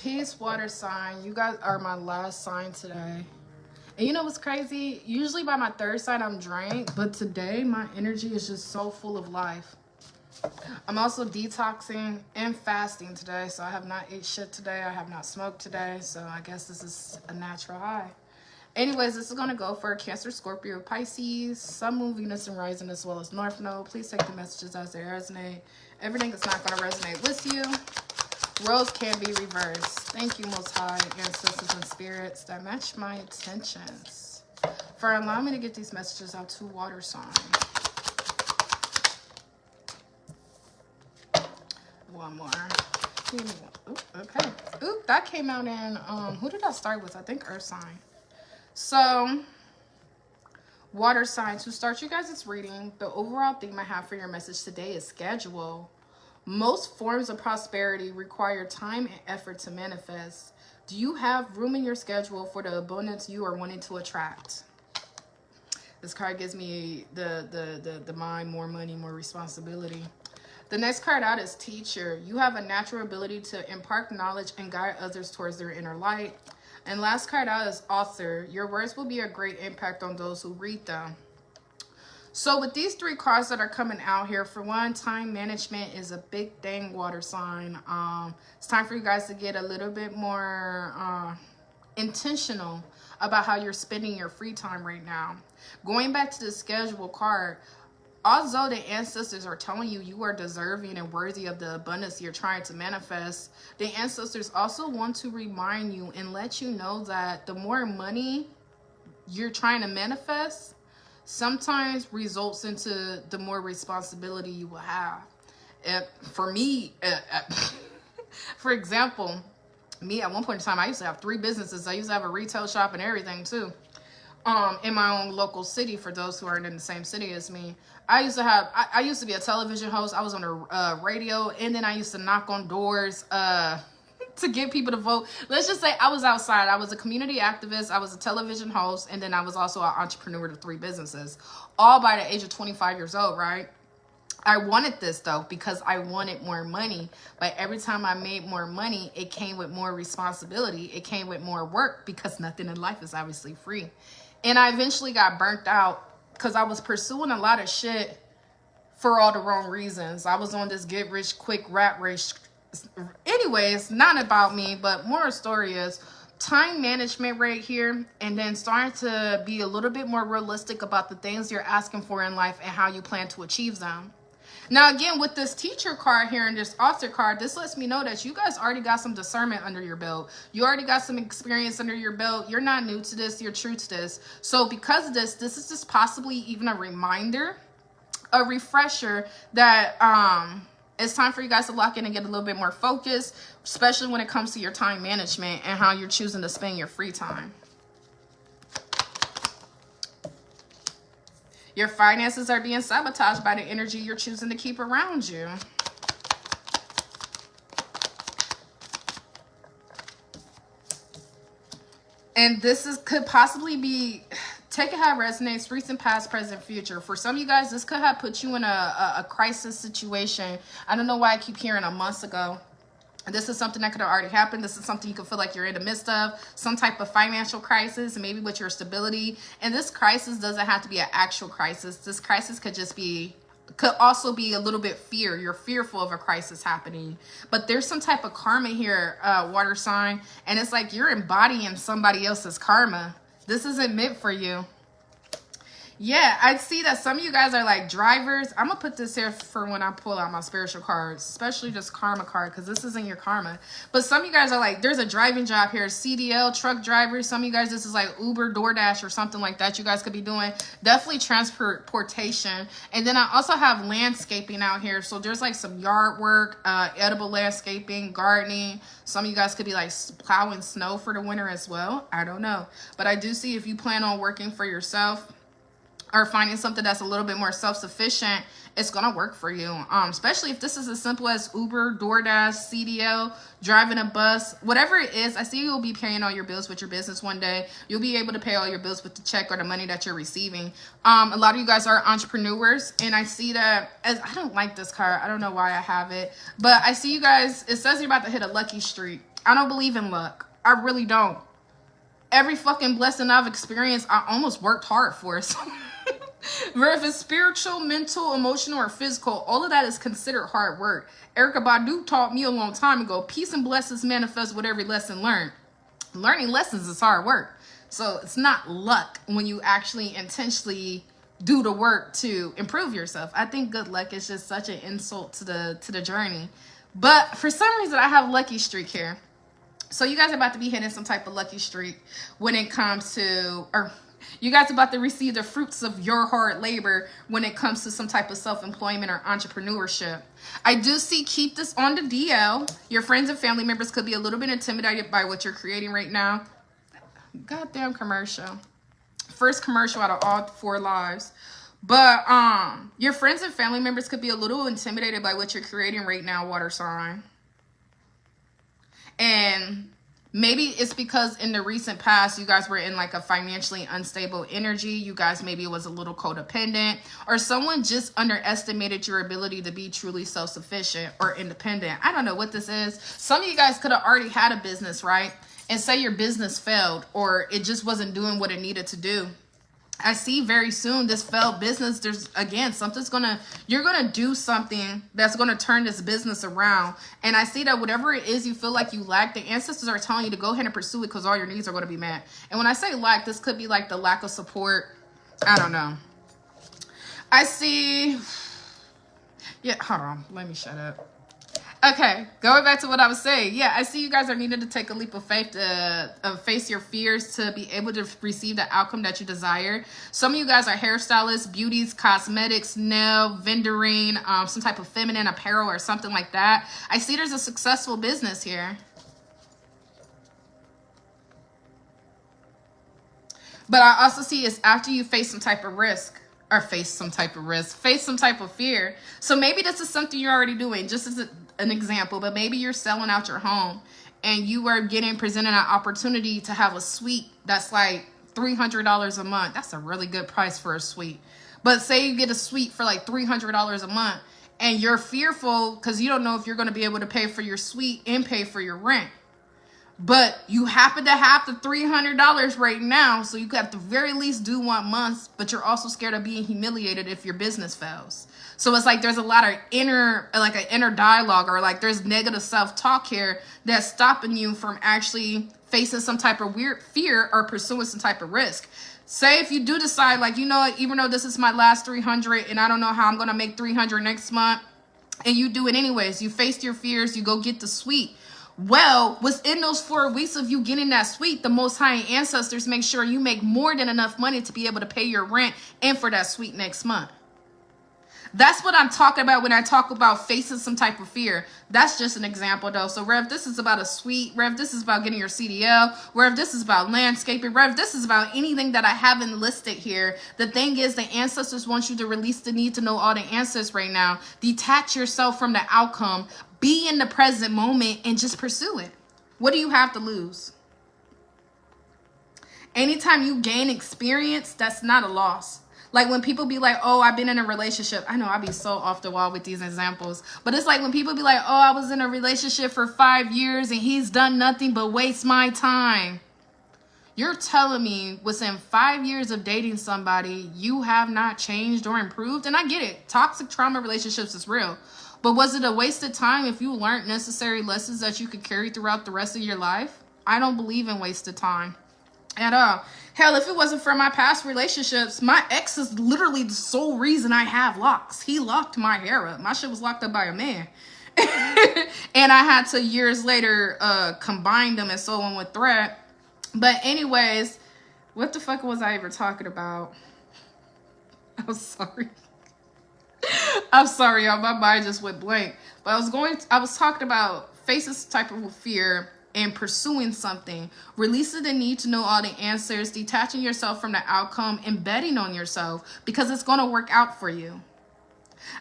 Peace, water sign. You guys are my last sign today. And you know what's crazy? Usually by my third sign, I'm drained. But today, my energy is just so full of life. I'm also detoxing and fasting today. So I have not ate shit today. I have not smoked today. So I guess this is a natural high. Anyways, this is going to go for Cancer, Scorpio, Pisces, Sun, Moon, Venus, and Rising, as well as North Node. Please take the messages as they resonate. Everything is not going to resonate with you. Roles can be reversed. Thank you, Most High, ancestors and spirits that match my intentions for allowing me to get these messages out to water signs. One more. Give me one. Ooh, okay. Ooh, that came out in, who did I start with? I think Earth sign. So, water signs, to start you guys' reading, the overall theme I have for your message today is schedule. Most forms of prosperity require time and effort to manifest. Do you have room in your schedule for the abundance you are wanting to attract? This card gives me the mind, more money, more responsibility. The next card out is teacher. You have a natural ability to impart knowledge and guide others towards their inner light. And last card out is author. Your words will be a great impact on those who read them. So with these three cards that are coming out here, for one, time management is a big thing, water sign. It's time for you guys to get a little bit more intentional about how you're spending your free time right now. Going back to the schedule card, although the ancestors are telling you you are deserving and worthy of the abundance you're trying to manifest, the ancestors also want to remind you and let you know that the more money you're trying to manifest sometimes results into the more responsibility you will have. For me, for example, me at one point in time, I used to have 3 businesses. I used to have a retail shop and everything too. In my own local city, for those who aren't in the same city as me. I used to be a television host. I was on a radio, and then I used to knock on doors to get people to vote. Let's just say I was outside. I was a community activist. I was a television host, and then I was also an entrepreneur to 3 businesses, all by the age of 25 years old, right? I wanted this though because I wanted more money, but every time I made more money, it came with more responsibility. It came with more work because nothing in life is obviously free. And I eventually got burnt out because I was pursuing a lot of shit for all the wrong reasons. I was on this get rich quick rat race. Anyways, not about me, but more story is time management right here, and then starting to be a little bit more realistic about the things you're asking for in life and how you plan to achieve them. Now, again, with this teacher card here and this author card, this lets me know that you guys already got some discernment under your belt. You already got some experience under your belt. You're not new to this. You're true to this. So because of this is just possibly even a reminder, a refresher that it's time for you guys to lock in and get a little bit more focused, especially when it comes to your time management and how you're choosing to spend your free time. Your finances are being sabotaged by the energy you're choosing to keep around you. And this could possibly be, take it how it resonates, recent, past, present, future. For some of you guys, this could have put you in a crisis situation. I don't know why I keep hearing a month ago. This is something that could have already happened. This is something you could feel like you're in the midst of, some type of financial crisis, maybe with your stability. And this crisis doesn't have to be an actual crisis. This crisis could also be a little bit fear. You're fearful of a crisis happening. But there's some type of karma here, water sign. And it's like you're embodying somebody else's karma. This isn't meant for you. Yeah, I see that some of you guys are like drivers. I'm going to put this here for when I pull out my spiritual cards, especially this karma card, because this isn't your karma. But some of you guys are like, there's a driving job here, CDL, truck drivers. Some of you guys, this is like Uber, DoorDash, or something like that you guys could be doing. Definitely transportation. And then I also have landscaping out here. So there's like some yard work, edible landscaping, gardening. Some of you guys could be like plowing snow for the winter as well. I don't know. But I do see if you plan on working for yourself, or finding something that's a little bit more self-sufficient, it's going to work for you. Especially if this is as simple as Uber, DoorDash, CDL, driving a bus, whatever it is. I see you'll be paying all your bills with your business one day. You'll be able to pay all your bills with the check or the money that you're receiving. A lot of you guys are entrepreneurs, and I see that as, I don't like this card. I don't know why I have it, but I see you guys, it says you're about to hit a lucky streak. I don't believe in luck. I really don't. Every fucking blessing I've experienced, I almost worked hard for. So whether if it's spiritual, mental, emotional, or physical, all of that is considered hard work. Erykah Badu taught me a long time ago, peace and blessings manifest with every lesson learned. Learning lessons is hard work. So it's not luck when you actually intentionally do the work to improve yourself. I think good luck is just such an insult to the journey. But for some reason, I have lucky streak here. So you guys are about to be hitting some type of lucky streak when it comes to, or you guys are about to receive the fruits of your hard labor when it comes to some type of self-employment or entrepreneurship. I do see, keep this on the DL. Your friends and family members could be a little bit intimidated by what you're creating right now. Goddamn commercial. First commercial out of all 4 lives. But your friends and family members could be a little intimidated by what you're creating right now, water sign. And maybe it's because in the recent past, you guys were in like a financially unstable energy. You guys maybe was a little codependent, or someone just underestimated your ability to be truly self-sufficient or independent. I don't know what this is. Some of you guys could have already had a business, right? And say your business failed, or it just wasn't doing what it needed to do. I see very soon this failed business, there's again, you're going to do something that's going to turn this business around. And I see that whatever it is you feel like you lack, the ancestors are telling you to go ahead and pursue it because all your needs are going to be met. And when I say lack, this could be like the lack of support. I don't know. I see. Yeah, hold on. Let me shut up. Okay, going back to what I was saying. Yeah, I see you guys are needing to take a leap of faith to face your fears to be able to receive the outcome that you desire. Some of you guys are hairstylists, beauties, cosmetics, nail, vendoring, some type of feminine apparel or something like that. I see there's a successful business here. But I also see it's after you face some type of risk. Or face some type of fear. So maybe this is something you're already doing, just as an example, but maybe you're selling out your home and you are getting presented an opportunity to have a suite that's like $300 a month. That's a really good price for a suite. But say you get a suite for like $300 a month and you're fearful because you don't know if you're going to be able to pay for your suite and pay for your rent. But you happen to have the $300 right now, so you could at the very least do 1 month, but you're also scared of being humiliated if your business fails. So it's like there's a lot of inner dialogue, or like there's negative self-talk here that's stopping you from actually facing some type of weird fear or pursuing some type of risk. Say if you do decide, like, you know, even though this is my last 300 and I don't know how I'm going to make 300 next month, and you do it anyways, you face your fears, you go get the suite. Well, within those 4 weeks of you getting that suite, the Most High ancestors make sure you make more than enough money to be able to pay your rent and for that suite next month. That's what I'm talking about when I talk about facing some type of fear. That's just an example, though. So, Rev, this is about a suite. Rev, this is about getting your CDL. Rev, this is about landscaping. Rev, this is about anything that I haven't listed here. The thing is, the ancestors want you to release the need to know all the answers right now. Detach yourself from the outcome. Be in the present moment and just pursue it. What do you have to lose? Anytime you gain experience, that's not a loss. Like when people be like, oh, I've been in a relationship. I know I be so off the wall with these examples. But it's like when people be like, oh, I was in a relationship for 5 years and he's done nothing but waste my time. You're telling me within 5 years of dating somebody, you have not changed or improved? And I get it. Toxic trauma relationships is real. But was it a waste of time if you learned necessary lessons that you could carry throughout the rest of your life? I don't believe in wasted time at all. Hell, if it wasn't for my past relationships, my ex is literally the sole reason I have locks. He locked my hair up. My shit was locked up by a man. And I had to years later combine them and sew them with thread. But anyways, what the fuck was I ever talking about? I'm sorry. I'm sorry, y'all. My mind just went blank. But I was talking about facing some type of fear and pursuing something, releasing the need to know all the answers, detaching yourself from the outcome, and betting on yourself because it's going to work out for you.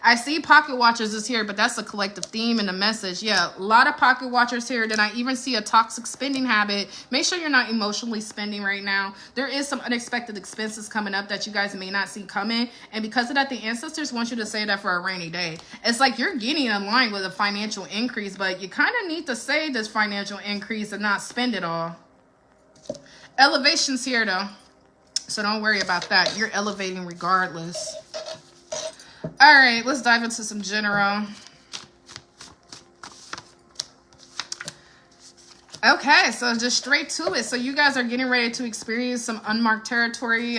I see pocket watchers is here, but that's a collective theme in the message. Yeah, a lot of pocket watchers here. Then I even see a toxic spending habit. Make sure you're not emotionally spending right now. There is some unexpected expenses coming up that you guys may not see coming. And because of that, the ancestors want you to say that for a rainy day. It's like you're getting in line with a financial increase, but you kind of need to save this financial increase and not spend it all. Elevation's here, though. So don't worry about that. You're elevating regardless. All right, let's dive into some general. Okay, so just straight to it. So you guys are getting ready to experience some unmarked territory,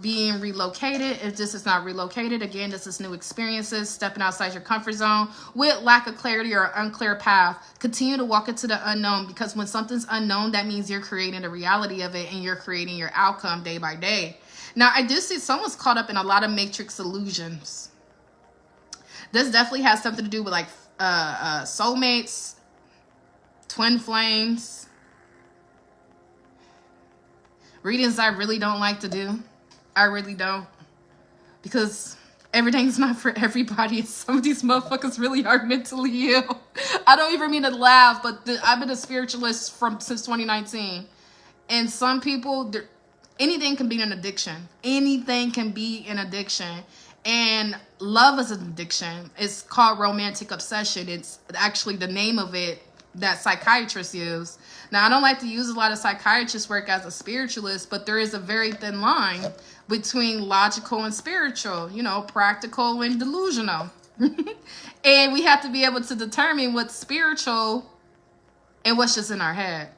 being relocated. If this is not relocated, again, this is new experiences, stepping outside your comfort zone with lack of clarity or unclear path. Continue to walk into the unknown, because when something's unknown, that means you're creating the reality of it and you're creating your outcome day by day. Now, I do see someone's caught up in a lot of matrix illusions. This definitely has something to do with like soulmates, twin flames. Readings I really don't like to do. I really don't. Because everything's not for everybody. Some of these motherfuckers really are mentally ill. I don't even mean to laugh, but I've been a spiritualist since 2019. And some people, anything can be an addiction. Anything can be an addiction. And love is an addiction. It's called romantic obsession. It's actually the name of it that psychiatrists use. Now, I don't like to use a lot of psychiatrist work as a spiritualist, but there is a very thin line between logical and spiritual, you know, practical and delusional. And we have to be able to determine what's spiritual and what's just in our head.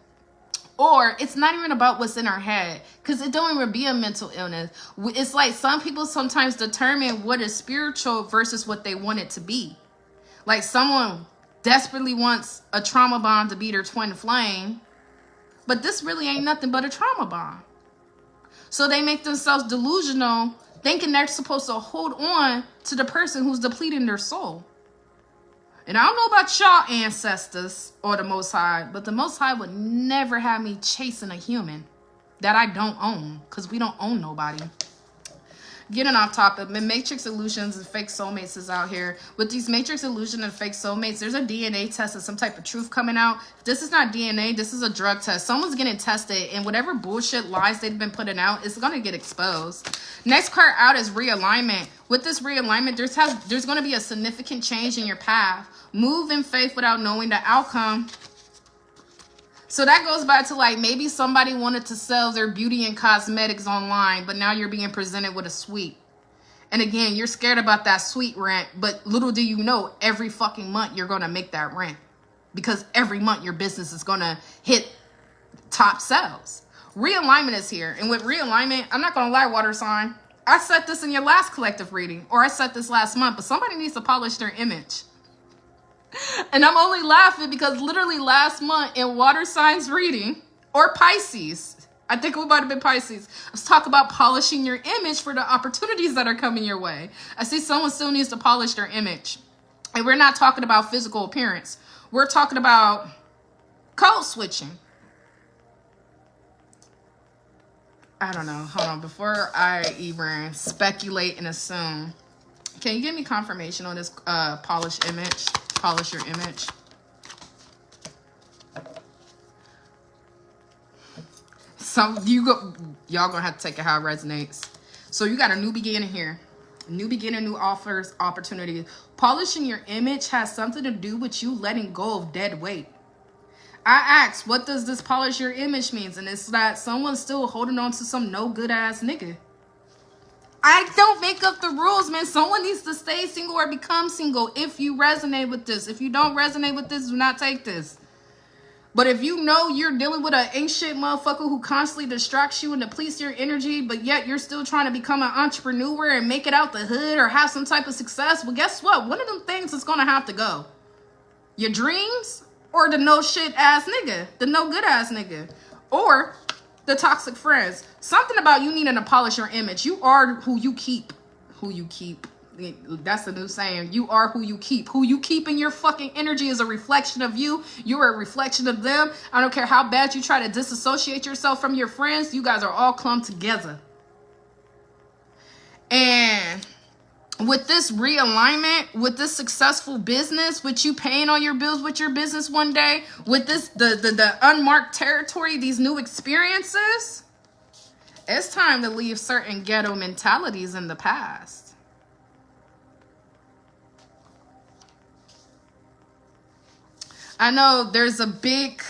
Or it's not even about what's in our head, because it don't even be a mental illness. It's like some people sometimes determine what is spiritual versus what they want it to be. Like someone desperately wants a trauma bond to be their twin flame, but this really ain't nothing but a trauma bond. So they make themselves delusional, thinking they're supposed to hold on to the person who's depleting their soul. And I don't know about y'all ancestors or the Most High, but the Most High would never have me chasing a human that I don't own, because we don't own nobody. Getting off topic, matrix illusions and fake soulmates is out here. With these matrix illusion and fake soulmates, there's a DNA test and some type of truth coming out. If this is not DNA, this is a drug test. Someone's getting tested, and whatever bullshit lies they've been putting out is going to get exposed. Next card out is realignment. With this realignment, there's going to be a significant change in your path. Move in faith without knowing the outcome. So that goes back to like maybe somebody wanted to sell their beauty and cosmetics online, but now you're being presented with a suite. And again, you're scared about that suite rent, but little do you know, every fucking month you're going to make that rent, because every month your business is going to hit top sales. Realignment is here. And with realignment, I'm not going to lie, water sign, I said this in your last collective reading, or I said this last month, but somebody needs to polish their image. And I'm only laughing because literally last month in water signs reading, or Pisces, I think we might have been Pisces, let's talk about polishing your image for the opportunities that are coming your way. I see someone still needs to polish their image. And we're not talking about physical appearance. We're talking about code switching. I don't know. Hold on. Before I even speculate and assume, can you give me confirmation on this polished image? Polish your image. Y'all gonna have to take it how it resonates. So you got a new beginning here. New beginning, new offers, opportunities. Polishing your image has something to do with you letting go of dead weight. I asked, what does this polish your image means? And it's that someone's still holding on to some no good ass nigga. I don't make up the rules, man. Someone needs to stay single or become single if you resonate with this. If you don't resonate with this, do not take this. But if you know you're dealing with an ain't shit motherfucker who constantly distracts you and depletes your energy, but yet you're still trying to become an entrepreneur and make it out the hood or have some type of success, well, guess what? One of them things is going to have to go. Your dreams or the no shit ass nigga, the no good ass nigga, or the toxic friends. Something about you needing to polish your image. You are who you keep. Who you keep. That's the new saying. You are who you keep. Who you keep in your fucking energy is a reflection of you. You're a reflection of them. I don't care how bad you try to disassociate yourself from your friends. You guys are all clumped together. And with this realignment, with this successful business, with you paying all your bills with your business one day, with this the unmarked territory, these new experiences, it's time to leave certain ghetto mentalities in the past. I know there's a big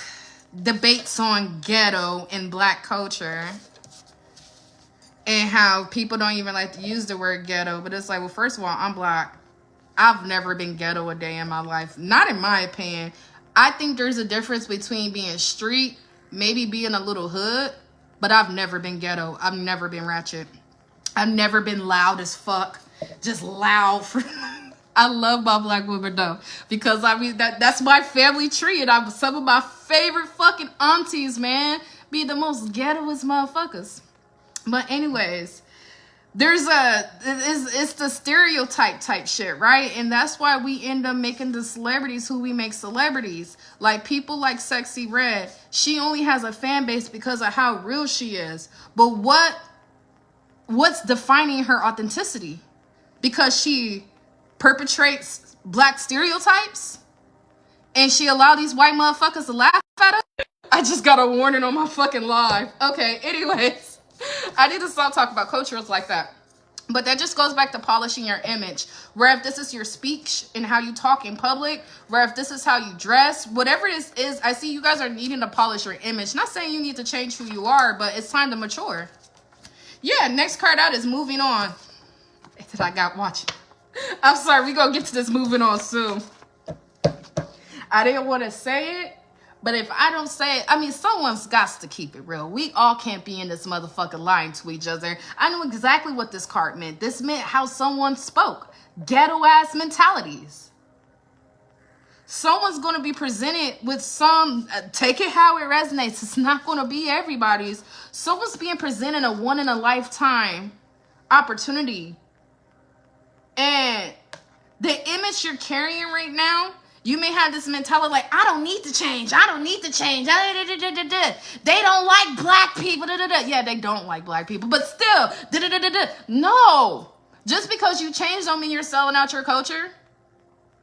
debates on ghetto in Black culture and how people don't even like to use the word ghetto, but it's like, well, first of all, I'm Black. I've never been ghetto a day in my life. Not in my opinion. I think there's a difference between being street, maybe being a little hood, but I've never been ghetto. I've never been ratchet. I've never been loud as fuck. Just loud for... I love my Black women though, because I mean that's my family tree, and some of my favorite fucking aunties, man, be the most ghettoest motherfuckers. But anyways, it's the stereotype type shit, right? And that's why we end up making the celebrities who we make celebrities. Like people like Sexy Red, she only has a fan base because of how real she is. But what's defining her authenticity? Because she perpetrates Black stereotypes and she allowed these white motherfuckers to laugh at her. I just got a warning on my fucking live. Okay, anyways, I need to stop talking about cultures like that. But that just goes back to polishing your image. Where if this is your speech and how you talk in public, where if this is how you dress, whatever this is, I see you guys are needing to polish your image. Not saying you need to change who you are, but it's time to mature. Yeah, next card out is moving on. That I got watching. I'm sorry, we gonna get to this moving on soon. I didn't want to say it, but if I don't say it, I mean, someone's got to keep it real. We all can't be in this motherfucker lying to each other. I know exactly what this card meant. This meant how someone spoke. Ghetto-ass mentalities. Someone's going to be presented with some, take it how it resonates. It's not going to be everybody's. Someone's being presented a one-in-a-lifetime opportunity. And the image you're carrying right now, you may have this mentality like, I don't need to change. I don't need to change. They don't like Black people. Yeah, they don't like Black people. But still, no. Just because you change don't mean you're selling out your culture.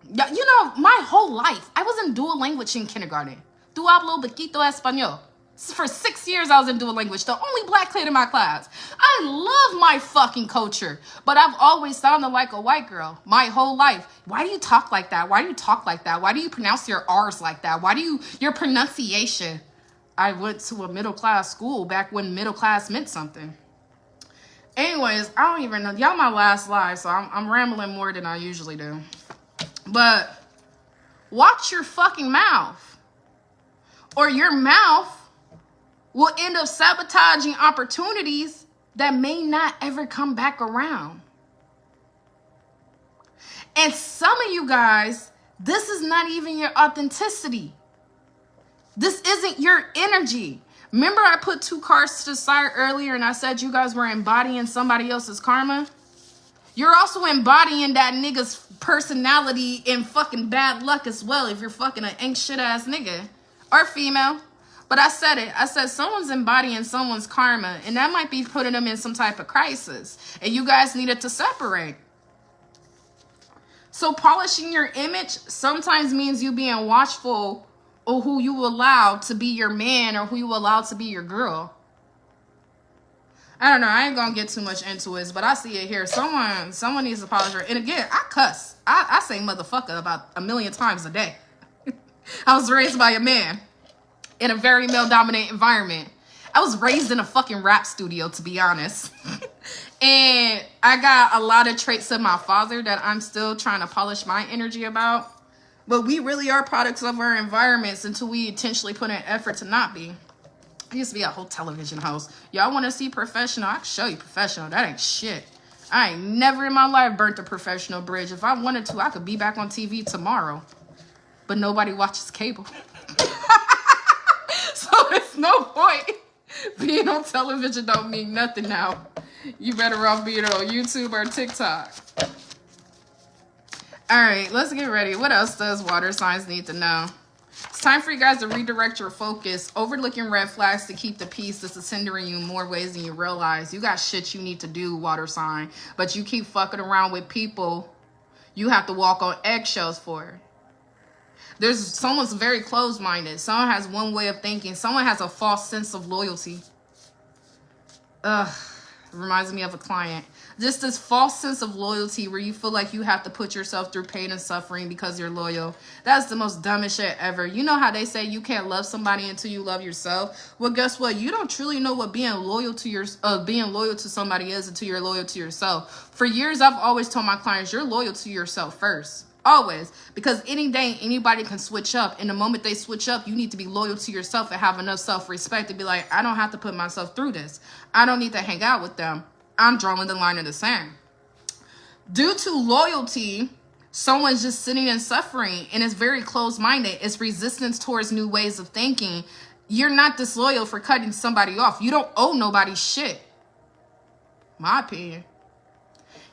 You know, my whole life, I was in dual language in kindergarten. Tu hablo poquito español. For 6 years, I was in dual language. The only Black kid in my class. I love my fucking culture. But I've always sounded like a white girl my whole life. Why do you talk like that? Why do you talk like that? Why do you pronounce your R's like that? Your pronunciation? I went to a middle class school back when middle class meant something. Anyways, I don't even know. Y'all my last live, so I'm rambling more than I usually do. But watch your fucking mouth. Or your mouth will end up sabotaging opportunities that may not ever come back around. And some of you guys, this is not even your authenticity. This isn't your energy. Remember I put 2 cards to the side earlier and I said you guys were embodying somebody else's karma? You're also embodying that nigga's personality and fucking bad luck as well if you're fucking an ain't shit ass nigga or female. But I said it. I said someone's embodying someone's karma, and that might be putting them in some type of crisis. And you guys needed to separate. So polishing your image sometimes means you being watchful of who you allow to be your man or who you allow to be your girl. I don't know. I ain't going to get too much into it, but I see it here. Someone needs to polish her. And again, I cuss. I say motherfucker about 1 million times a day. I was raised by a man. In a very male-dominant environment. I was raised in a fucking rap studio, to be honest. And I got a lot of traits of my father that I'm still trying to polish my energy about. But we really are products of our environments until we intentionally put in effort to not be. I used to be a whole television host. Y'all want to see professional? I can show you professional. That ain't shit. I ain't never in my life burnt the professional bridge. If I wanted to, I could be back on TV tomorrow. But nobody watches cable. So it's no point. Being on television don't mean nothing now. You better off being on YouTube or TikTok. All right, let's get ready. What else does water signs need to know? It's time for you guys to redirect your focus. Overlooking red flags to keep the peace. This is hindering you in more ways than you realize. You got shit you need to do, water sign. But you keep fucking around with people you have to walk on eggshells for. There's someone's very closed-minded. Someone has one way of thinking. Someone has a false sense of loyalty. Ugh. Reminds me of a client. Just this false sense of loyalty where you feel like you have to put yourself through pain and suffering because you're loyal. That's the most dumbest shit ever. You know how they say you can't love somebody until you love yourself? Well, guess what? You don't truly know what being loyal to somebody is until you're loyal to yourself. For years, I've always told my clients, you're loyal to yourself first. Always. Because any day, anybody can switch up. And the moment they switch up, you need to be loyal to yourself and have enough self-respect to be like, I don't have to put myself through this. I don't need to hang out with them. I'm drawing the line in the sand. Due to loyalty, someone's just sitting and suffering and is very closed-minded. It's resistance towards new ways of thinking. You're not disloyal for cutting somebody off. You don't owe nobody shit. My opinion.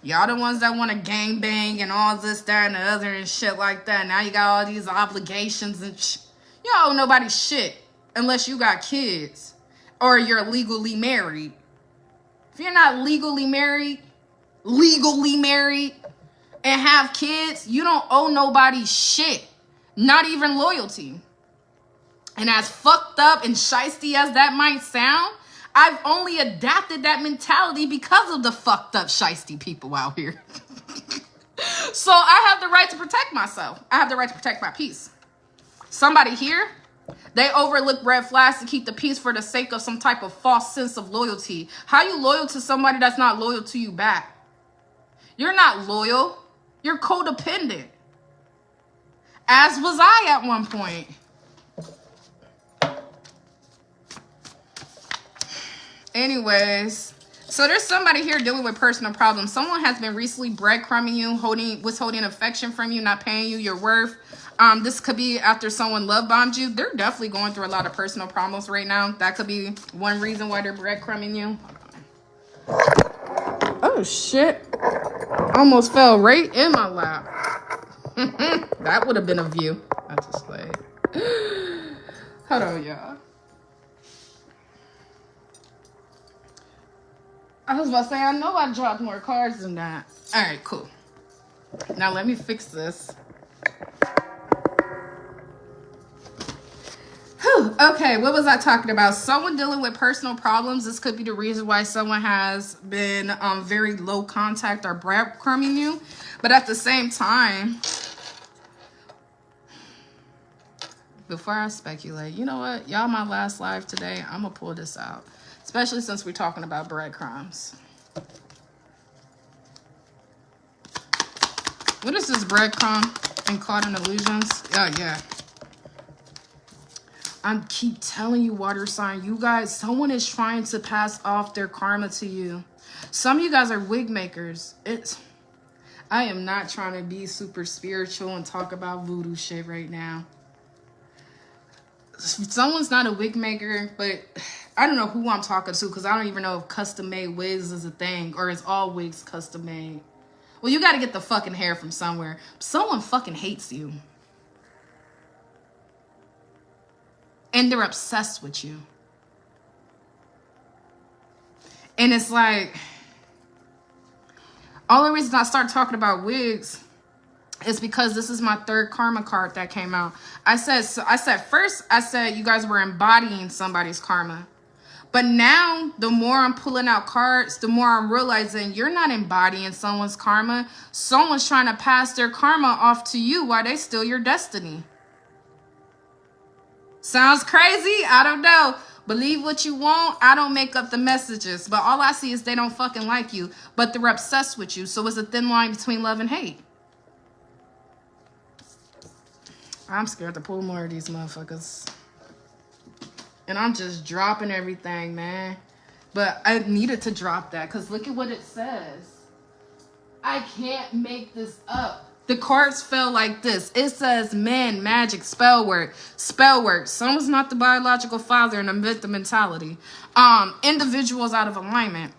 Y'all the ones that want to gang bang and all this, that, and the other and shit like that. Now you got all these obligations and you don't owe nobody shit unless you got kids or you're legally married. If you're not legally married and have kids, you don't owe nobody shit. Not even loyalty. And as fucked up and shiesty as that might sound, I've only adapted that mentality because of the fucked up shiesty people out here. So I have the right to protect myself. I have the right to protect my peace. Somebody here, they overlook red flags to keep the peace for the sake of some type of false sense of loyalty. How you loyal to somebody that's not loyal to you back? You're not loyal. You're codependent. As was I at one point. Anyways, so there's somebody here dealing with personal problems. Someone has been recently breadcrumbing you, withholding affection from you, not paying you your worth. This could be after someone love bombed you. They're definitely going through a lot of personal problems right now. That could be one reason why they're breadcrumbing you. Oh, shit. Almost fell right in my lap. That would have been a view. I just like... Hold on, y'all. I was about to say, I know I dropped more cards than that. All right, cool. Now let me fix this. Whew. Okay, what was I talking about? Someone dealing with personal problems. This could be the reason why someone has been very low contact or breadcrumbing you. But at the same time, before I speculate, you know what? Y'all, my last live today, I'm going to pull this out. Especially since we're talking about breadcrumbs. What is this breadcrumb and caught in illusions? Oh, yeah. I keep telling you, water sign, you guys, someone is trying to pass off their karma to you. Some of you guys are wig makers. I am not trying to be super spiritual and talk about voodoo shit right now. Someone's not a wig maker, but I don't know who I'm talking to because I don't even know if custom made wigs is a thing or is all wigs custom made. Well, you got to get the fucking hair from somewhere. Someone fucking hates you. And they're obsessed with you. And it's like, only reason I start talking about wigs is because this is my third karma card that came out. I said first you guys were embodying somebody's karma. But now, the more I'm pulling out cards, the more I'm realizing you're not embodying someone's karma. Someone's trying to pass their karma off to you while they steal your destiny. Sounds crazy? I don't know. Believe what you want. I don't make up the messages. But all I see is they don't fucking like you. But they're obsessed with you. So it's a thin line between love and hate. I'm scared to pull more of these motherfuckers. And I'm just dropping everything, man. But I needed to drop that because look at what it says. I can't make this up. The cards fell like this. It says men, magic, spell work. Spell work. Someone's not the biological father and the victim mentality. Individuals out of alignment.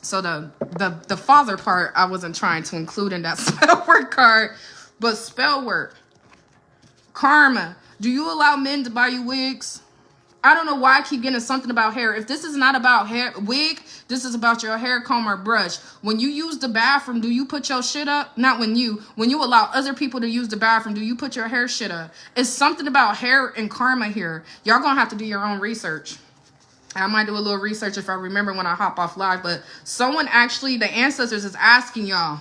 So the father part I wasn't trying to include in that spell work card. But spell work. Karma. Do you allow men to buy you wigs? I don't know why I keep getting something about hair. If this is not about hair wig, this is about your hair comb or brush. When you use the bathroom, do you put your shit up? Not when you allow other people to use the bathroom, do you put your hair shit up? It's something about hair and karma here. Y'all gonna have to do your own research. I might do a little research if I remember when I hop off live, but someone actually, the ancestors is asking y'all,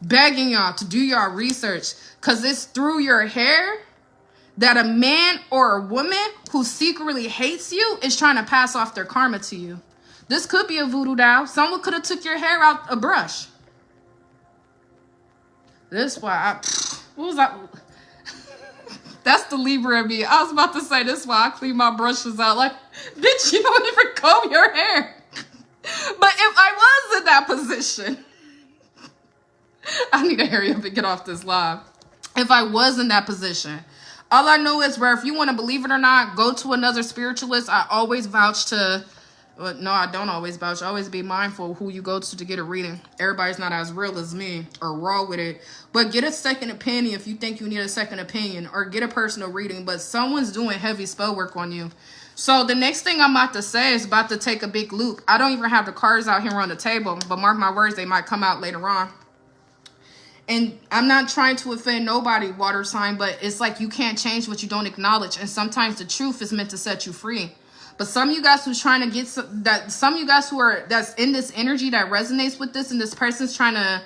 begging y'all to do y'all research, because it's through your hair that a man or a woman who secretly hates you is trying to pass off their karma to you. This could be a voodoo doll. Someone could have took your hair out a brush. This why what was that? That's the Libra in me. I was about to say this why I clean my brushes out. Like, bitch, you don't even comb your hair. But if I was in that position, I need to hurry up and get off this live. If I was in that position, all I know is, where if you want to believe it or not, go to another spiritualist. I always vouch to, well, no, I don't always vouch. Always be mindful who you go to get a reading. Everybody's not as real as me or raw with it. But get a second opinion if you think you need a second opinion, or get a personal reading. But someone's doing heavy spell work on you. So the next thing I'm about to say is about to take a big loop. I don't even have the cards out here on the table, but mark my words, they might come out later on. And I'm not trying to offend nobody, water sign, but it's like you can't change what you don't acknowledge. And sometimes the truth is meant to set you free. But some of you guys who's trying to get some of you guys who are, that's in this energy that resonates with this, and this person's trying to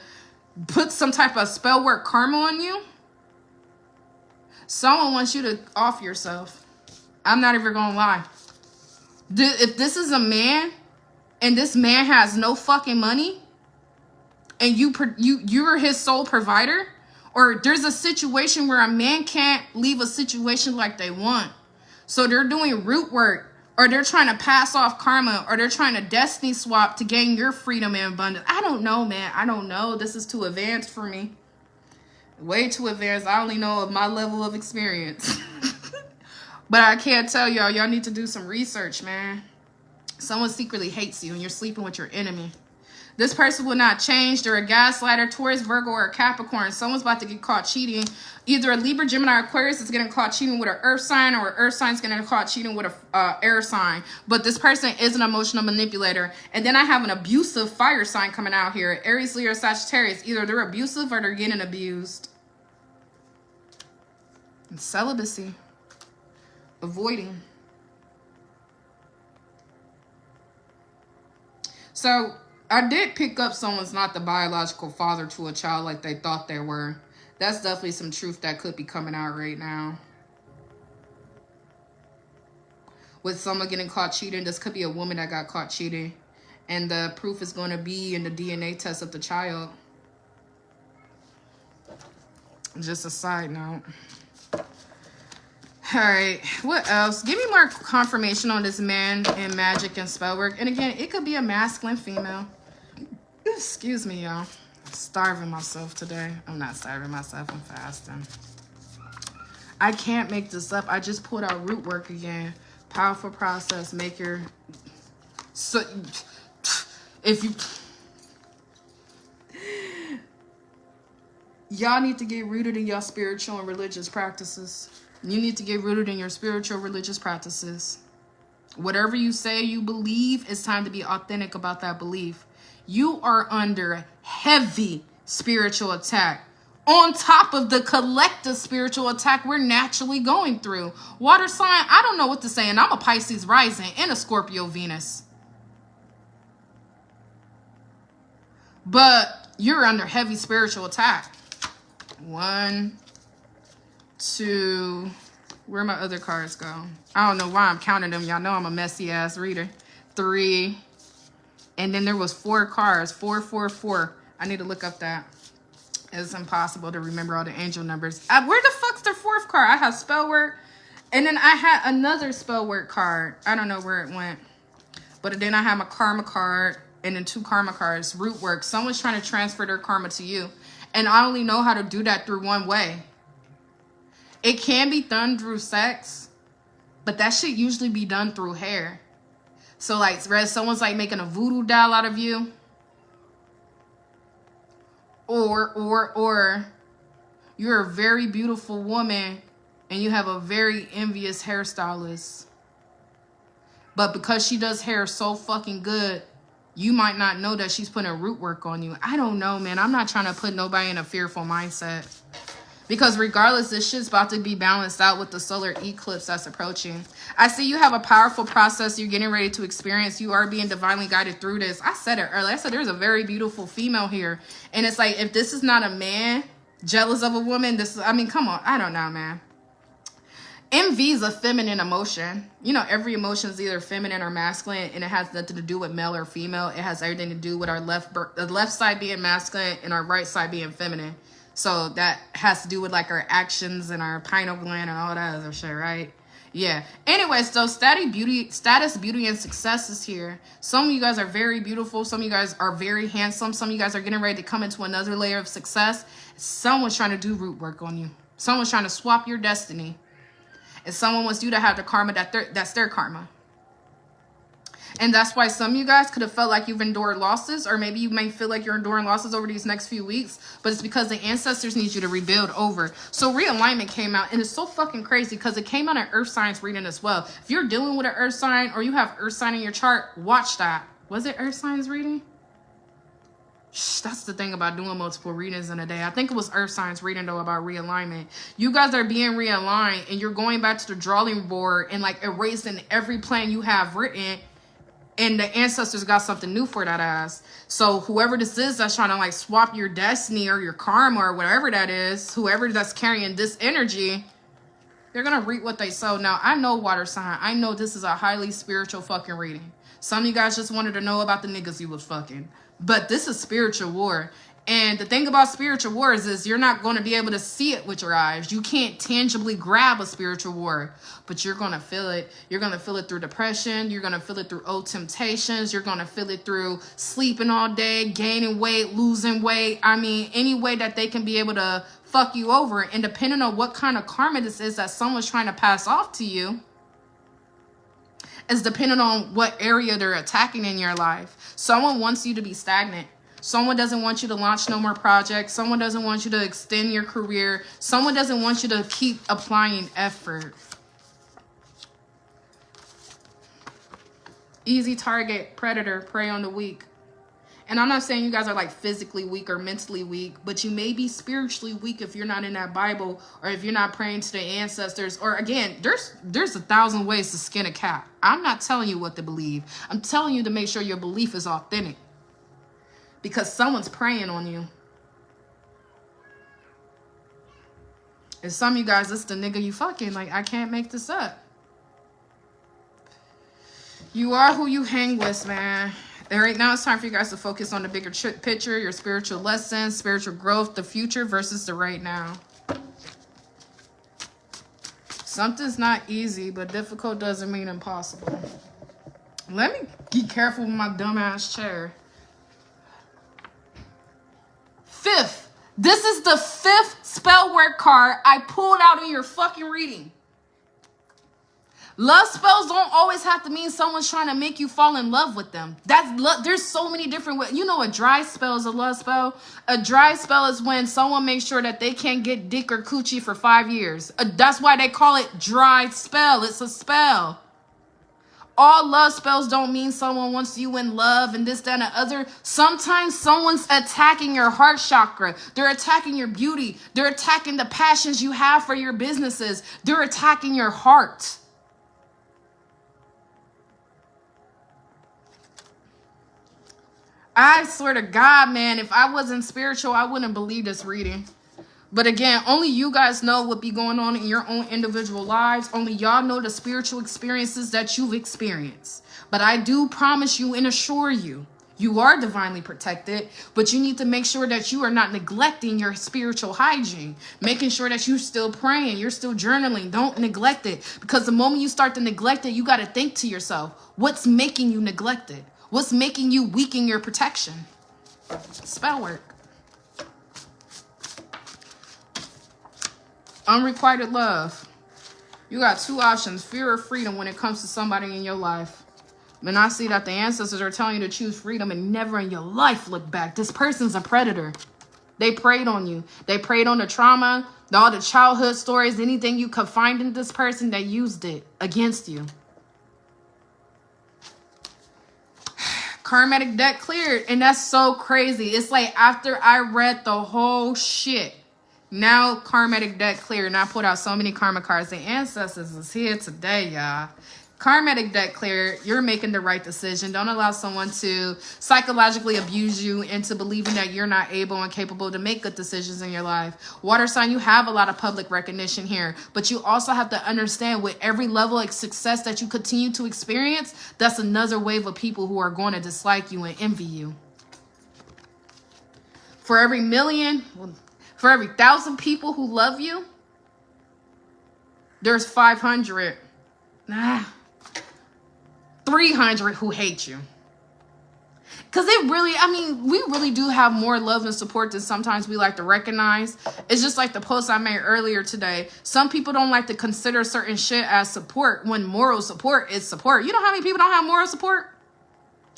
put some type of spell work karma on you. Someone wants you to off yourself. I'm not even gonna lie. If this is a man and this man has no fucking money, and you're his sole provider, or there's a situation where a man can't leave a situation like they want, so they're doing root work, or they're trying to pass off karma, or they're trying to destiny swap to gain your freedom and abundance. I don't know, man. I don't know. This is too advanced for me. Way too advanced. I only know of my level of experience. But I can't tell y'all. Y'all need to do some research, man. Someone secretly hates you and you're sleeping with your enemy. This person will not change. They're a gaslighter, Taurus, Virgo, or a Capricorn. Someone's about to get caught cheating. Either a Libra, Gemini, Aquarius is getting caught cheating with an earth sign, or an earth sign is getting caught cheating with a air sign. But this person is an emotional manipulator. And then I have an abusive fire sign coming out here. Aries, Leo, Sagittarius. Either they're abusive or they're getting abused. And celibacy. Avoiding. So I did pick up someone's not the biological father to a child like they thought they were. That's definitely some truth that could be coming out right now. With someone getting caught cheating, this could be a woman that got caught cheating. And the proof is going to be in the DNA test of the child. Just a side note. All right, what else? Give me more confirmation on this man in magic and spell work. And again, it could be a masculine, female. Excuse me, y'all. Starving myself today. I'm not starving myself. I'm fasting. I can't make this up. I just pulled out root work again. Powerful process. Make your... So, if you... Y'all need to get rooted in your spiritual and religious practices. You need to get rooted in your spiritual religious practices. Whatever you say you believe, it's time to be authentic about that belief. You are under heavy spiritual attack. On top of the collective spiritual attack we're naturally going through. Water sign, I don't know what to say. And I'm a Pisces rising and a Scorpio Venus. But you're under heavy spiritual attack. 1, 2, where my other cards go? I don't know why I'm counting them. Y'all know I'm a messy ass reader. 3, and then there was 4 cards. 4, 4, 4. I need to look up that. It's impossible to remember all the angel numbers. Where the fuck's the 4th card? I have spell work, and then I had another spell work card. I don't know where it went, but then I have my karma card, and then 2 karma cards. Root work. Someone's trying to transfer their karma to you, and I only know how to do that through one way. It can be done through sex, but that should usually be done through hair. So like, someone's like making a voodoo doll out of you. Or you're a very beautiful woman And you have a very envious hairstylist. But because she does hair so fucking good, you might not know that she's putting root work on you. I don't know, man. I'm not trying to put nobody in a fearful mindset. Because regardless, this shit's about to be balanced out with the solar eclipse that's approaching. I see you have a powerful process you're getting ready to experience. You are being divinely guided through this. I said it earlier. I said there's a very beautiful female here. And it's like, if this is not a man jealous of a woman, this is, I mean, come on. I don't know, man. Envy is a feminine emotion. You know, every emotion is either feminine or masculine, and it has nothing to do with male or female. It has everything to do with our the left side being masculine and our right side being feminine. So that has to do with like our actions and our pineal gland and all that other shit, right? Yeah. Anyway, so status, beauty, and success is here. Some of you guys are very beautiful. Some of you guys are very handsome. Some of you guys are getting ready to come into another layer of success. Someone's trying to do root work on you. Someone's trying to swap your destiny. And someone wants you to have the karma that's their karma. And that's why some of you guys could have felt like you've endured losses, or maybe you may feel like you're enduring losses over these next few weeks, but it's because the ancestors need you to rebuild over. So realignment came out, and it's so fucking crazy because it came out in earth signs reading as well. If you're dealing with an earth sign or you have earth sign in your chart, watch that. Was it earth signs reading? Shh, that's the thing about doing multiple readings in a day. I think it was earth signs reading though about realignment. You guys are being realigned, and you're going back to the drawing board and like erasing every plan you have written. And the ancestors got something new for that ass. So whoever this is that's trying to like swap your destiny or your karma or whatever that is, whoever that's carrying this energy, they're going to reap what they sow. Now, I know water sign. I know this is a highly spiritual fucking reading. Some of you guys just wanted to know about the niggas you was fucking. But this is spiritual war. And the thing about spiritual wars is you're not going to be able to see it with your eyes. You can't tangibly grab a spiritual war, but you're going to feel it. You're going to feel it through depression. You're going to feel it through old temptations. You're going to feel it through sleeping all day, gaining weight, losing weight. I mean, any way that they can be able to fuck you over. And depending on what kind of karma this is that someone's trying to pass off to you, is depending on what area they're attacking in your life. Someone wants you to be stagnant. Someone doesn't want you to launch no more projects. Someone doesn't want you to extend your career. Someone doesn't want you to keep applying effort. Easy target, predator, prey on the weak. And I'm not saying you guys are like physically weak or mentally weak, but you may be spiritually weak if you're not in that Bible, or if you're not praying to the ancestors. Or again, there's 1,000 ways to skin a cat. I'm not telling you what to believe. I'm telling you to make sure your belief is authentic. Because someone's preying on you. And some of you guys, it's the nigga you fucking. Like, I can't make this up. You are who you hang with, man. And right now, it's time for you guys to focus on the bigger picture, your spiritual lessons, spiritual growth, the future versus the right now. Something's not easy, but difficult doesn't mean impossible. Let me be careful with my dumbass chair. Fifth. This is the 5th spell work card I pulled out in your fucking reading. Love spells don't always have to mean someone's trying to make you fall in love with them. There's so many different ways. You know, a dry spell is a love spell. A dry spell is when someone makes sure that they can't get dick or coochie for 5 years. That's why they call it dry spell. It's a spell. All love spells don't mean someone wants you in love and this, that, and the other. Sometimes someone's attacking your heart chakra. They're attacking your beauty. They're attacking the passions you have for your businesses. They're attacking your heart. I swear to God, man, if I wasn't spiritual, I wouldn't believe this reading. But again, only you guys know what be going on in your own individual lives. Only y'all know the spiritual experiences that you've experienced. But I do promise you and assure you, you are divinely protected, but you need to make sure that you are not neglecting your spiritual hygiene. Making sure that you're still praying, you're still journaling. Don't neglect it. Because the moment you start to neglect it, you got to think to yourself, what's making you neglect it? What's making you weaken your protection? Spell work. Unrequited love. You got 2 options, fear or freedom, when it comes to somebody in your life. And I see that the ancestors are telling you to choose freedom and never in your life look back. This person's a predator. They preyed on you. They preyed on the trauma, all the childhood stories, anything you could find in this person, they used it against you. Karmatic debt cleared. And that's so crazy. It's like after I read the whole shit, now karmatic debt cleared. And I put out so many karma cards. The ancestors is here today, y'all. Karmatic debt cleared. You're making the right decision. Don't allow someone to psychologically abuse you into believing that you're not able and capable to make good decisions in your life. Water sign, you have a lot of public recognition here, but you also have to understand with every level of success that you continue to experience, that's another wave of people who are going to dislike you and envy you. For every 1,000 people who love you, there's 500. 300 who hate you. Because it really, I mean, we really do have more love and support than sometimes we like to recognize. It's just like the post I made earlier today. Some people don't like to consider certain shit as support when moral support is support. You know how many people don't have moral support?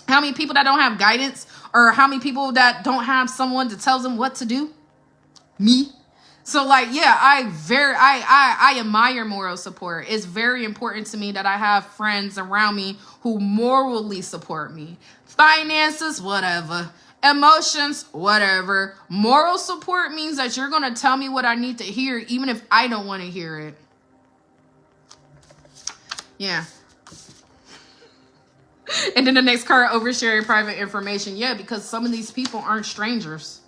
How many people that don't have guidance? Or how many people that don't have someone to tell them what to do? Me. So like, yeah, I admire moral support. It's very important to me that I have friends around me who morally support me. Finances, whatever. Emotions, whatever. Moral support means that you're going to tell me what I need to hear, even if I don't want to hear it. Yeah. And then the next card, oversharing private information. Yeah, because some of these people aren't strangers.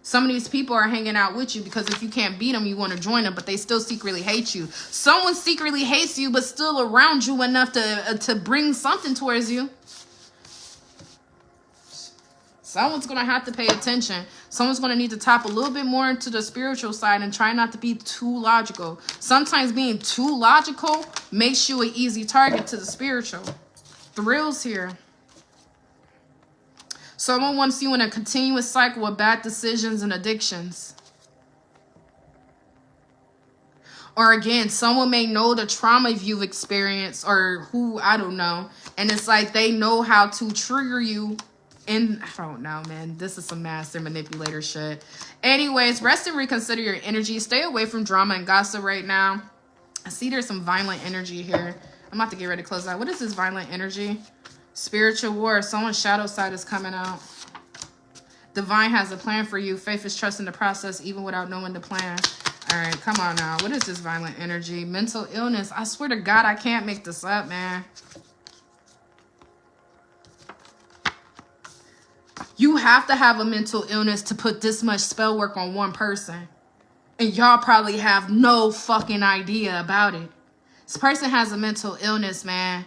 Some of these people are hanging out with you because if you can't beat them, you want to join them, but they still secretly hate you. Someone secretly hates you, but still around you enough to bring something towards you. Someone's going to have to pay attention. Someone's going to need to tap a little bit more into the spiritual side and try not to be too logical. Sometimes being too logical makes you an easy target to the spiritual. Thrills here. Someone wants you in a continuous cycle of bad decisions and addictions. Or again, someone may know the trauma you've experienced or who, I don't know. And it's like they know how to trigger you. And I don't know, man. This is some master manipulator shit. Anyways, rest and reconsider your energy. Stay away from drama and gossip right now. I see there's some violent energy here. I'm about to get ready to close out. What is this violent energy? Spiritual war. Someone's shadow side is coming out. Divine has a plan for you. Faith is trusting the process even without knowing the plan. All right, come on now. What is this violent energy? Mental illness. I swear to God, I can't make this up, man. You have to have a mental illness to put this much spell work on one person. And y'all probably have no fucking idea about it. This person has a mental illness, man.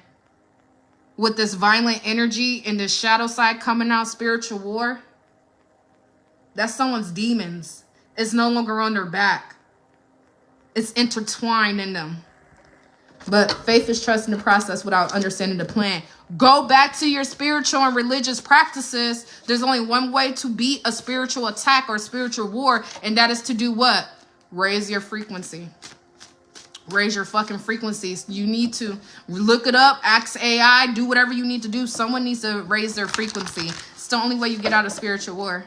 With this violent energy and this shadow side coming out, spiritual war. That's someone's demons. It's no longer on their back. It's intertwined in them. But faith is trusting the process without understanding the plan. Go back to your spiritual and religious practices. There's only one way to beat a spiritual attack or spiritual war, and that is to do what? Raise your frequency. Raise your fucking frequencies. You need to look it up, ask AI, do whatever you need to do. Someone needs to raise their frequency. It's the only way you get out of spiritual war.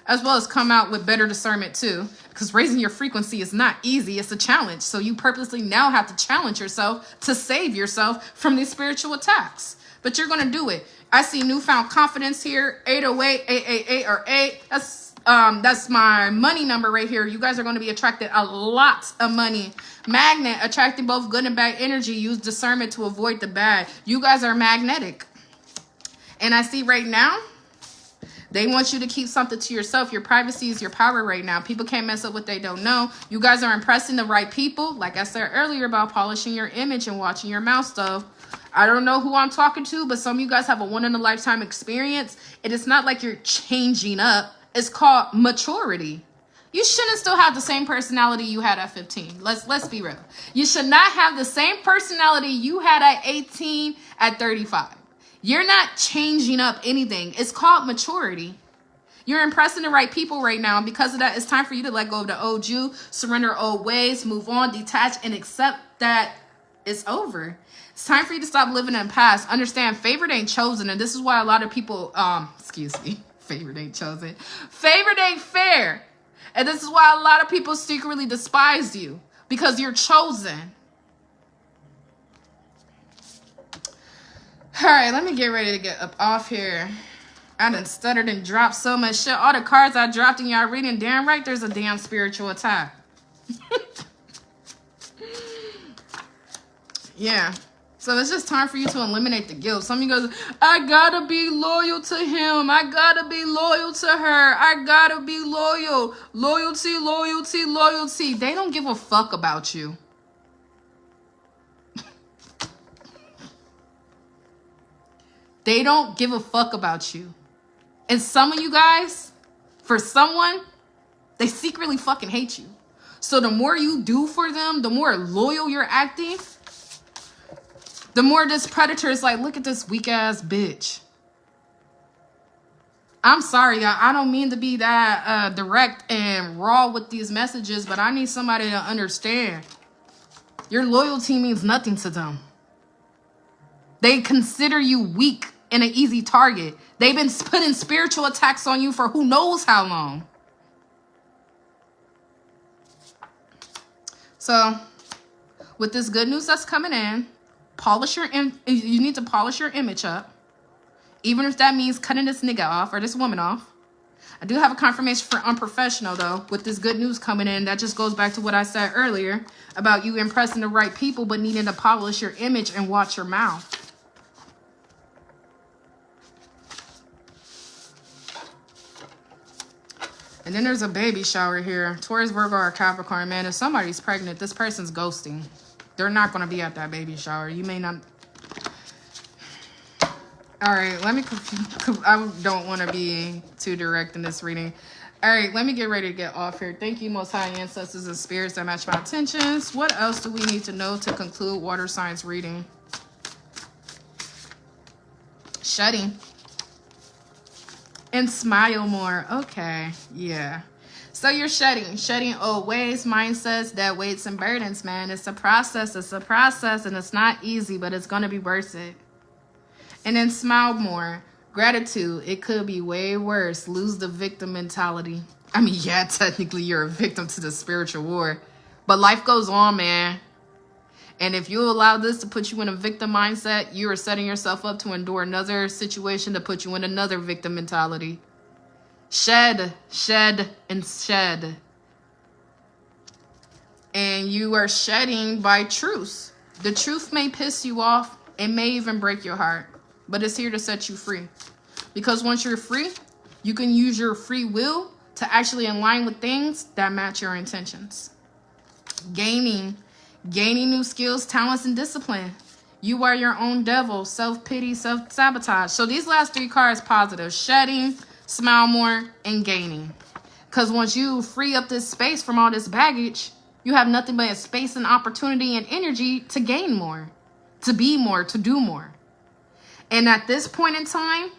As well as come out with better discernment too. Because raising your frequency is not easy. It's a challenge. So you purposely now have to challenge yourself to save yourself from these spiritual attacks. But you're going to do it. I see newfound confidence here. 808, 888, or 8. That's my money number right here. You guys are going to be attracted a lot of money. Magnet, attracting both good and bad energy. Use discernment to avoid the bad. You guys are magnetic. And I see right now, they want you to keep something to yourself. Your privacy is your power right now. People can't mess up what they don't know. You guys are impressing the right people. Like I said earlier about polishing your image and watching your mouth stuff. I don't know who I'm talking to, but some of you guys have a one-in-a-lifetime experience. And it's not like you're changing up. It's called maturity. You shouldn't still have the same personality you had at 15. Let's be real. You should not have the same personality you had at 18 at 35. You're not changing up anything. It's called maturity. You're impressing the right people right now. And because of that, it's time for you to let go of the old you, surrender old ways, move on, detach, and accept that it's over. It's time for you to stop living in the past. Understand, favored ain't chosen. And this is why a lot of people, favored ain't chosen. Favored ain't fair. And this is why a lot of people secretly despise you, because you're chosen. All right, let me get ready to get up off here. I done stuttered and dropped so much shit. All the cards I dropped in y'all reading, damn right there's a damn spiritual attack. Yeah. So it's just time for you to eliminate the guilt. Some of you guys, I gotta be loyal to him. I gotta be loyal to her. I gotta be loyal. Loyalty, loyalty, loyalty. They don't give a fuck about you. They don't give a fuck about you. And some of you guys, for someone, they secretly fucking hate you. So the more you do for them, the more loyal you're acting, the more this predator is like, look at this weak ass bitch. I'm sorry, y'all. I don't mean to be that direct and raw with these messages, but I need somebody to understand. Your loyalty means nothing to them. They consider you weak and an easy target. They've been putting spiritual attacks on you for who knows how long. So, with this good news that's coming in, you need to polish your image up. Even if that means cutting this nigga off or this woman off. I do have a confirmation for unprofessional, though, with this good news coming in. That just goes back to what I said earlier about you impressing the right people, but needing to polish your image and watch your mouth. And then there's a baby shower here. Taurus, Virgo, or Capricorn. Man, if somebody's pregnant, this person's ghosting. They're not going to be at that baby shower. You may not... All right, let me... I don't want to be too direct in this reading. All right, let me get ready to get off here. Thank you, Most High Ancestors and Spirits that match my intentions. What else do we need to know to conclude water signs reading? Shedding. And smile more. Okay, yeah. So you're shedding old ways, mindsets, that weights and burdens, man. It's a process, and it's not easy, but it's going to be worth it. And then smile more. Gratitude. It could be way worse. Lose the victim mentality. I mean, yeah, technically you're a victim to the spiritual war, but life goes on, man. And if you allow this to put you in a victim mindset, you are setting yourself up to endure another situation to put you in another victim mentality. Shed, and shed. And you are shedding by truth. The truth may piss you off. It may even break your heart. But it's here to set you free. Because once you're free, you can use your free will to actually align with things that match your intentions. Gaining new skills, talents, and discipline. You are your own devil. Self-pity, self-sabotage. So these last three cards positive. Shedding, smile more, and gaining. Because once you free up this space from all this baggage, you have nothing but a space and opportunity and energy to gain more, to be more, to do more. And at this point in time,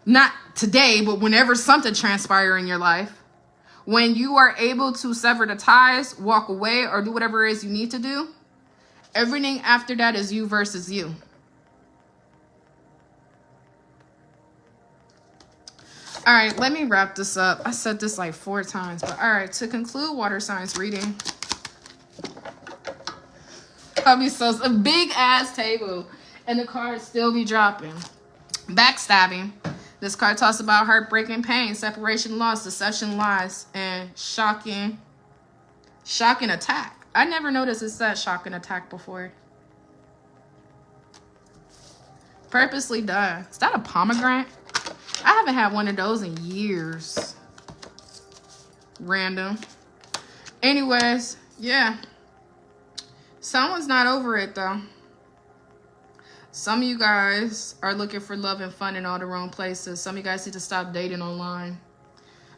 not today, but whenever something transpires in your life, when you are able to sever the ties, walk away, or do whatever it is you need to do, everything after that is you versus you. All right, let me wrap this up. I said this like 4 times, but all right, to conclude water signs reading, I'll be so a big ass table, and the cards still be dropping. Backstabbing. This card talks about heartbreaking pain, separation, loss, deception, lies, and shocking attack. I never noticed it said shocking attack before. Purposely done. Is that a pomegranate? I haven't had one of those in years. Random. Anyways, yeah. Someone's not over it, though. Some of you guys are looking for love and fun in all the wrong places. Some of you guys need to stop dating online.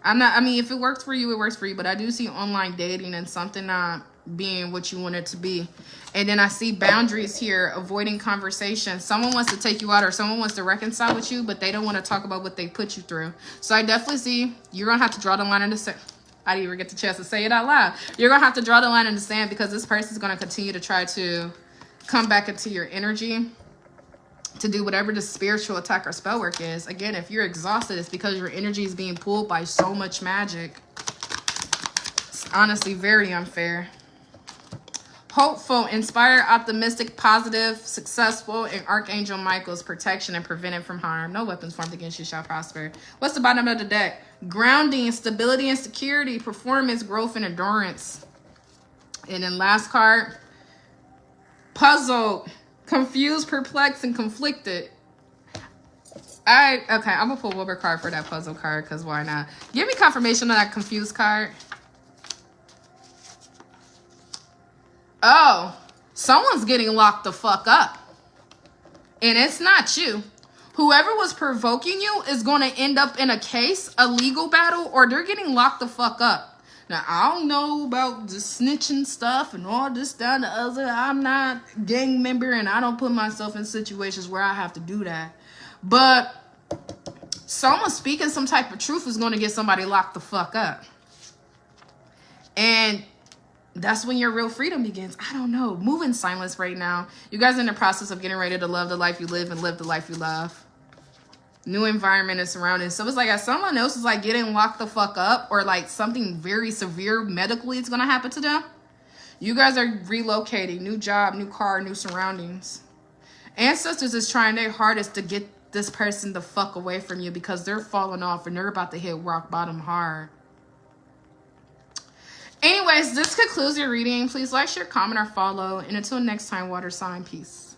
I mean, if it works for you, it works for you. But I do see online dating and something not being what you want it to be. And then I see boundaries here, avoiding conversation. Someone wants to take you out or someone wants to reconcile with you, but they don't want to talk about what they put you through. So I definitely see you're going to have to draw the line in the sand. I didn't even get the chance to say it out loud. You're going to have to draw the line in the sand because this person is going to continue to try to come back into your energy to do whatever the spiritual attack or spell work is. Again, if you're exhausted, it's because your energy is being pulled by so much magic. honestly very unfair. Hopeful, inspired, optimistic, positive, successful, and Archangel Michael's protection and prevented from harm. No weapons formed against you shall prosper. What's the bottom of the deck? Grounding, stability and security, performance, growth, and endurance. And then last card, puzzled, confused, perplexed, and conflicted. Okay, I'm gonna pull one more card for that puzzle card, because why not? Give me confirmation on that confused card. Oh, someone's getting locked the fuck up. And it's not you. Whoever was provoking you is going to end up in a case, a legal battle, or they're getting locked the fuck up. Now, I don't know about the snitching stuff and all this, down the other. I'm not a gang member, and I don't put myself in situations where I have to do that. But someone speaking some type of truth is going to get somebody locked the fuck up. And that's when your real freedom begins. I don't know. Move in silence right now. You guys are in the process of getting ready to love the life you live and live the life you love. New environment and surroundings. So it's like, as someone else is like getting locked the fuck up, or like something very severe medically is going to happen to them, you guys are relocating. New job, new car, new surroundings. Ancestors is trying their hardest to get this person the fuck away from you, because they're falling off and they're about to hit rock bottom hard. Anyways, this concludes your reading. Please like, share, comment, or follow. And until next time, water sign, peace.